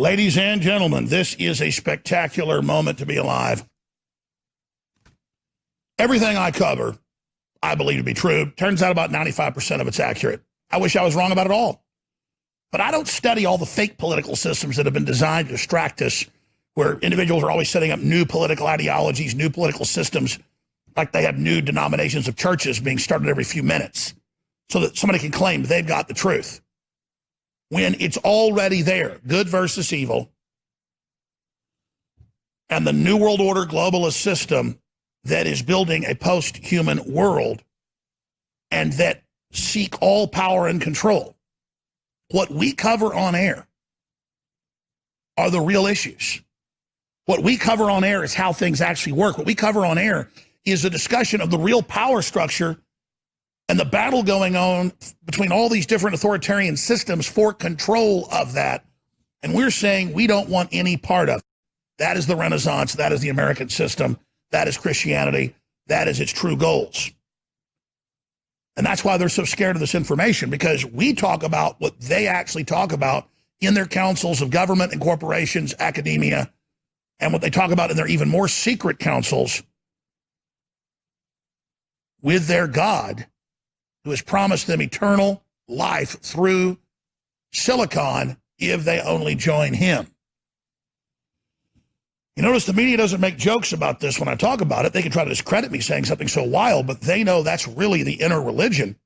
Ladies and gentlemen, this is a spectacular moment to be alive. Everything I cover, I believe to be true. Turns out about 95% of it's accurate. I wish I was wrong about it all. But I don't study all the fake political systems that have been designed to distract us, where individuals are always setting up new political ideologies, new political systems, like they have new denominations of churches being started every few minutes, so that somebody can claim they've got the truth, when it's already there. Good versus evil. And the New World Order globalist system that is building a post-human world and that seek all power and control. What we cover on air are the real issues. What we cover on air is how things actually work. What we cover on air is a discussion of the real power structure and the battle going on between all these different authoritarian systems for control of that. And we're saying we don't want any part of it. That is the Renaissance. That is the American system. That is Christianity. That is its true goals. And that's why they're so scared of this information, because we talk about what they actually talk about in their councils of government and corporations, academia, and what they talk about in their even more secret councils with their God, who has promised them eternal life through silicon if they only join him. You notice the media doesn't make jokes about this when I talk about it. They can try to discredit me saying something so wild, but they know that's really the inner religion.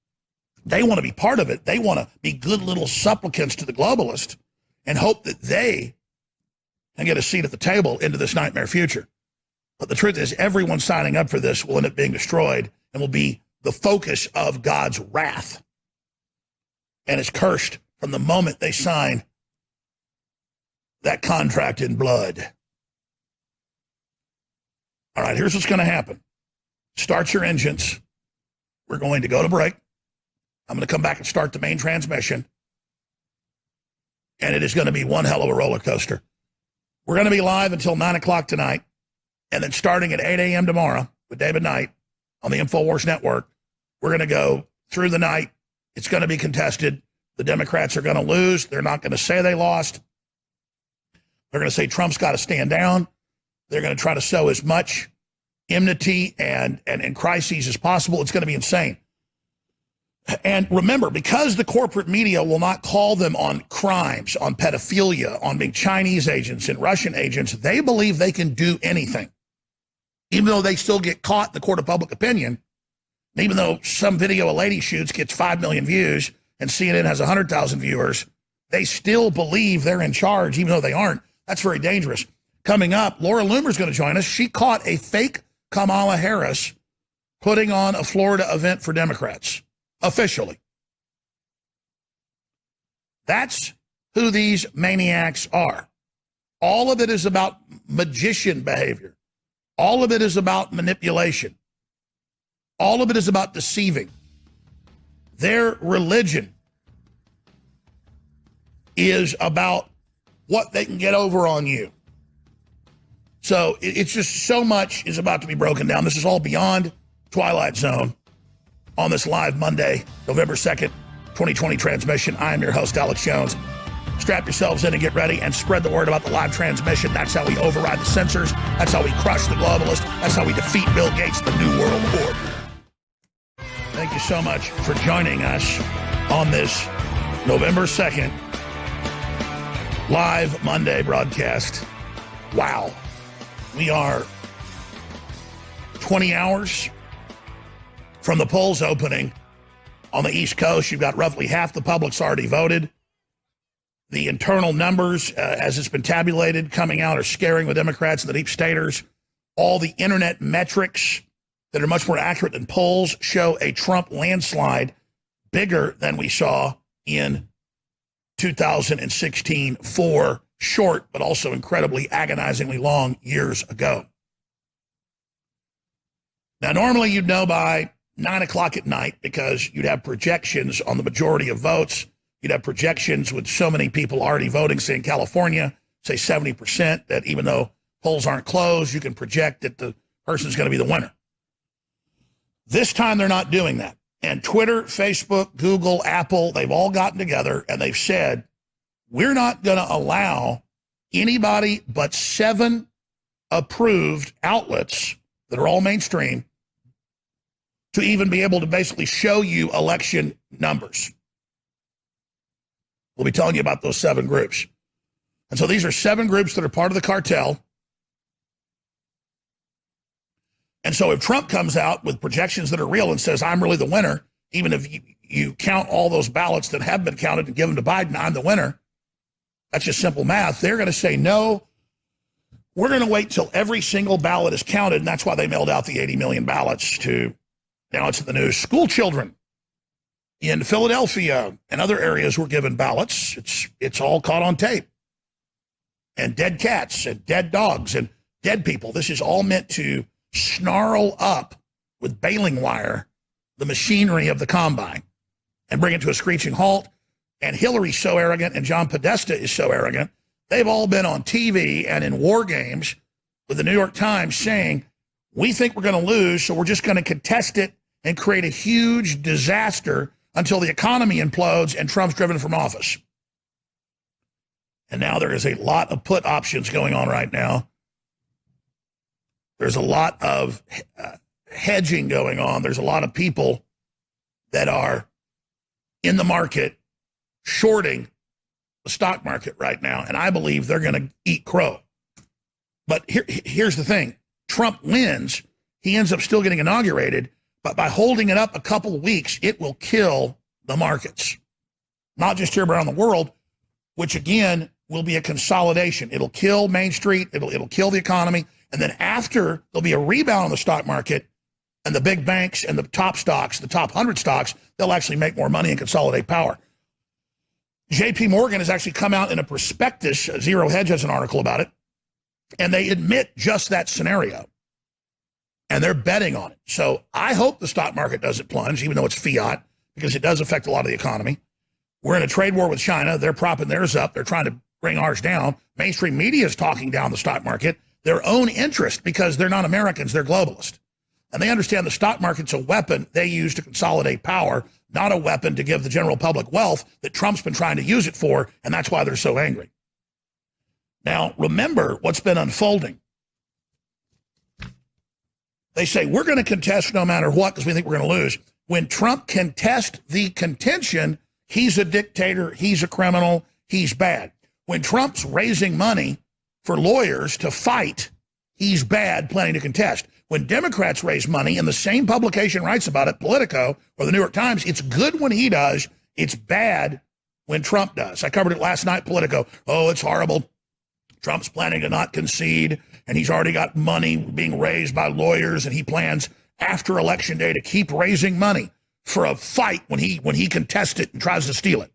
They want to be part of it. They want to be good little supplicants to the globalist and hope that they can get a seat at the table into this nightmare future. But the truth is, everyone signing up for this will end up being destroyed and will be the focus of God's wrath. And is cursed from the moment they sign that contract in blood. All right, here's what's going to happen. Start your engines. We're going to go to break. I'm going to come back and start the main transmission. And it is going to be one hell of a roller coaster. We're going to be live until 9 o'clock tonight. And then starting at 8 a.m. tomorrow with David Knight on the InfoWars Network, we're going to go through the night. It's going to be contested. The Democrats are going to lose. They're not going to say they lost. They're going to say Trump's got to stand down. They're going to try to sow as much enmity and crises as possible. It's going to be insane. And remember, because the corporate media will not call them on crimes, on pedophilia, on being Chinese agents and Russian agents, they believe they can do anything. Even though they still get caught in the court of public opinion, even though some video a lady shoots gets 5 million views and CNN has 100,000 viewers, they still believe they're in charge, even though they aren't. That's very dangerous. Coming up, Laura Loomer's going to join us. She caught a fake Kamala Harris putting on a Florida event for Democrats, officially. That's who these maniacs are. All of it is about magician behavior. All of it is about manipulation. All of it is about deceiving. Their religion is about what they can get over on you. So it's just so much is about to be broken down. This is all beyond Twilight Zone on this live Monday, November 2nd, 2020 transmission. I am your host, Alex Jones. Strap yourselves in and get ready and spread the word about the live transmission. That's how we override the censors. That's how we crush the globalists. That's how we defeat Bill Gates, the New World Order. Thank you so much for joining us on this November 2nd live Monday broadcast. Wow. We are 20 hours from the polls opening on the East Coast. You've got roughly half the public's already voted. The internal numbers, as it's been tabulated, coming out are scaring the Democrats and the deep staters. All the internet metrics that are much more accurate than polls show a Trump landslide bigger than we saw in 2016 for short, but also incredibly agonizingly long years ago. Now, normally you'd know by 9 o'clock at night because you'd have projections on the majority of votes. You'd have projections with so many people already voting, say in California, say 70%, that even though polls aren't closed, you can project that the person's going to be the winner. This time they're not doing that. And Twitter, Facebook, Google, Apple, they've all gotten together and they've said, we're not going to allow anybody but 7 approved outlets that are all mainstream to even be able to basically show you election numbers. We'll be telling you about those 7 groups. And so these are 7 groups that are part of the cartel. And so if Trump comes out with projections that are real and says, I'm really the winner, even if you count all those ballots that have been counted and given to Biden, I'm the winner, that's just simple math. They're going to say, no, we're going to wait till every single ballot is counted. And that's why they mailed out the 80 million ballots to, now it's in the news, school children in Philadelphia and other areas were given ballots. It's all caught on tape. And dead cats and dead dogs and dead people. This is all meant to snarl up with baling wire the machinery of the combine and bring it to a screeching halt. And Hillary's so arrogant and John Podesta is so arrogant. They've all been on TV and in war games with the New York Times saying, we think we're going to lose, so we're just going to contest it and create a huge disaster until the economy implodes and Trump's driven from office. And now there is a lot of put options going on right now. There's a lot of hedging going on. There's a lot of people that are in the market shorting the stock market right now, and I believe they're going to eat crow. But here's the thing. Trump wins. He ends up still getting inaugurated, but by holding it up a couple of weeks, it will kill the markets. Not just here, but around the world, which again will be a consolidation. It'll kill Main Street. It'll kill the economy. And then after, there'll be a rebound on the stock market, and the big banks and the top stocks, the top 100 stocks, they'll actually make more money and consolidate power. JP Morgan has actually come out in a prospectus, Zero Hedge has an article about it, and they admit just that scenario. And they're betting on it. So I hope the stock market doesn't plunge, even though it's fiat, because it does affect a lot of the economy. We're in a trade war with China. They're propping theirs up. They're trying to bring ours down. Mainstream media is talking down the stock market. Their own interest, because they're not Americans, they're globalist. And they understand the stock market's a weapon they use to consolidate power, not a weapon to give the general public wealth that Trump's been trying to use it for, and that's why they're so angry. Now, remember what's been unfolding. They say, we're going to contest no matter what because we think we're going to lose. When Trump contests the contention, he's a dictator, he's a criminal, he's bad. When Trump's raising money for lawyers to fight, he's bad planning to contest. When Democrats raise money, and the same publication writes about it, Politico or the New York Times, it's good when he does, it's bad when Trump does. I covered it last night, Politico. Oh, it's horrible. Trump's planning to not concede, and he's already got money being raised by lawyers, and he plans after Election Day to keep raising money for a fight when he contests it and tries to steal it.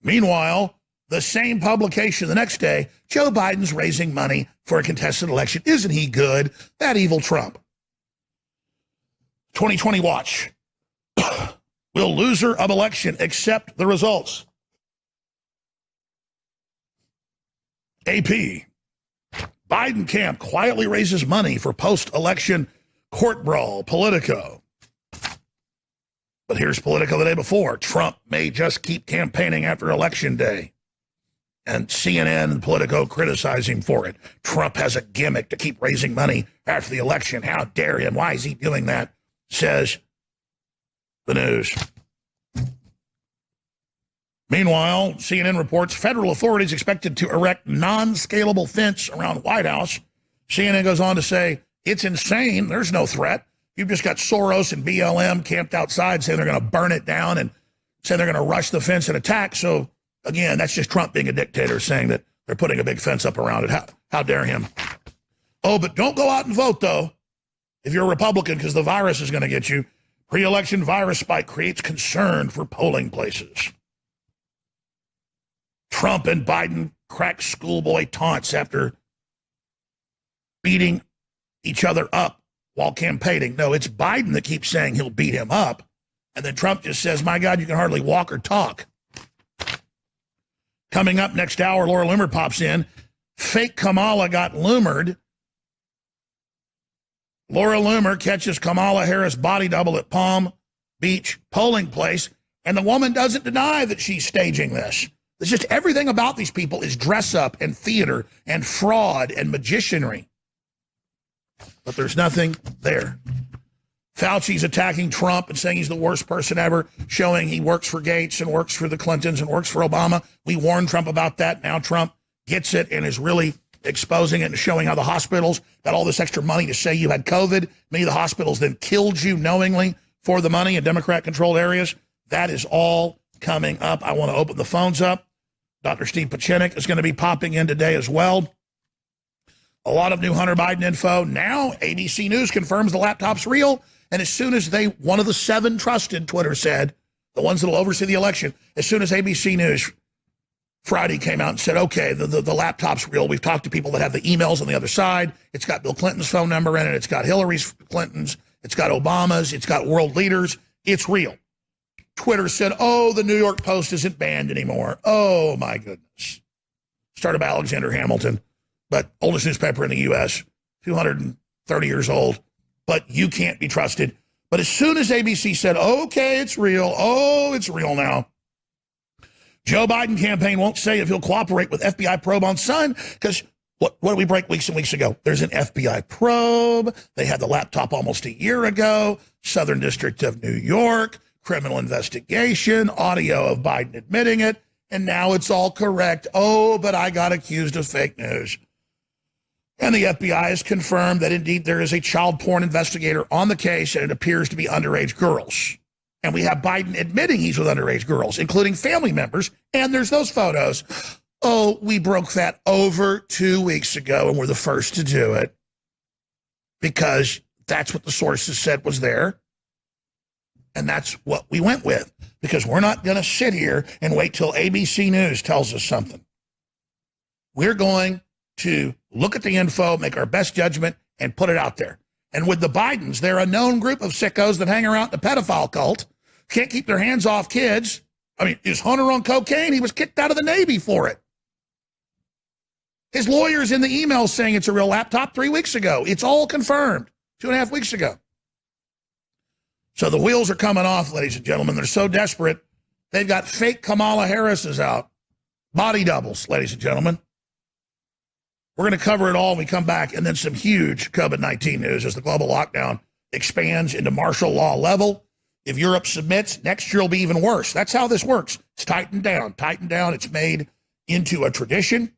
Meanwhile, the same publication the next day, Joe Biden's raising money for a contested election. Isn't he good? That evil Trump. 2020 watch. Will loser of election accept the results? AP. Biden camp quietly raises money for post-election court brawl. Politico. But here's Politico the day before. Trump may just keep campaigning after Election Day. And CNN and Politico criticize him for it. Trump has a gimmick to keep raising money after the election. How dare him? Why is he doing that? Says the news. Meanwhile, CNN reports federal authorities expected to erect non-scalable fence around White House. CNN goes on to say, it's insane. There's no threat. You've just got Soros and BLM camped outside saying they're going to burn it down and saying they're going to rush the fence and attack. So, again, that's just Trump being a dictator saying that they're putting a big fence up around it. How dare him? Oh, but don't go out and vote, though, if you're a Republican, because the virus is going to get you. Pre-election virus spike creates concern for polling places. Trump and Biden crack schoolboy taunts after beating each other up while campaigning. No, it's Biden that keeps saying he'll beat him up. And then Trump just says, my God, you can hardly walk or talk. Coming up next hour, Laura Loomer pops in. Fake Kamala got loomered. Laura Loomer catches Kamala Harris body double at Palm Beach polling place, and the woman doesn't deny that she's staging this. It's just everything about these people is dress up and theater and fraud and magicianry. But there's nothing there. Fauci's attacking Trump and saying he's the worst person ever, showing he works for Gates and works for the Clintons and works for Obama. We warned Trump about that. Now Trump gets it and is really exposing it and showing how the hospitals got all this extra money to say you had COVID. Many of the hospitals then killed you knowingly for the money in Democrat-controlled areas. That is all coming up. I want to open the phones up. Dr. Steve Pachinik is going to be popping in today as well. A lot of new Hunter Biden info. Now ABC News confirms the laptop's real. And as soon as one of the 7 trusted, Twitter said, the ones that will oversee the election, as soon as ABC News Friday came out and said, okay, the laptop's real. We've talked to people that have the emails on the other side. It's got Bill Clinton's phone number in it. It's got Hillary Clinton's. It's got Obama's. It's got world leaders. It's real. Twitter said, oh, the New York Post isn't banned anymore. Oh, my goodness. Started by Alexander Hamilton, but oldest newspaper in the U.S., 230 years old. But you can't be trusted. But as soon as ABC said, okay, it's real. Oh, it's real now. Joe Biden campaign won't say if he'll cooperate with FBI probe on son, because what did we break weeks and weeks ago? There's an FBI probe. They had the laptop almost a year ago. Southern District of New York, criminal investigation, audio of Biden admitting it, and now it's all correct. Oh, but I got accused of fake news. And the FBI has confirmed that indeed there is a child porn investigator on the case, and it appears to be underage girls. And we have Biden admitting he's with underage girls, including family members, and there's those photos. Oh, we broke that over 2 weeks ago, and we're the first to do it because that's what the sources said was there. And that's what we went with, because we're not going to sit here and wait till ABC News tells us something. We're going to look at the info, make our best judgment, and put it out there. And with the Bidens, they're a known group of sickos that hang around the pedophile cult, can't keep their hands off kids. I mean, is Hunter on cocaine? He was kicked out of the Navy for it. His lawyer's in the email saying it's a real laptop 3 weeks ago. It's all confirmed 2.5 weeks ago. So the wheels are coming off, ladies and gentlemen. They're so desperate, they've got fake Kamala Harris's out. Body doubles, ladies and gentlemen. We're going to cover it all when we come back, and then some huge COVID-19 news as the global lockdown expands into martial law level. If Europe submits, next year will be even worse. That's how this works. It's tightened down. It's made into a tradition.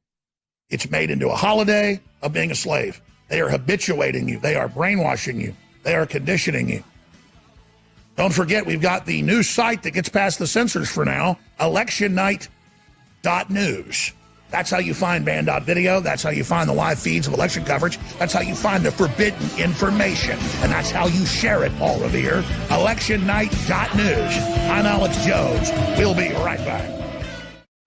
It's made into a holiday of being a slave. They are habituating you. They are brainwashing you. They are conditioning you. Don't forget, we've got the new site that gets past the censors for now, electionnight.news. That's how you find band.video. That's how you find the live feeds of election coverage. That's how you find the forbidden information. And that's how you share it, Paul Revere. Electionnight.news. I'm Alex Jones. We'll be right back.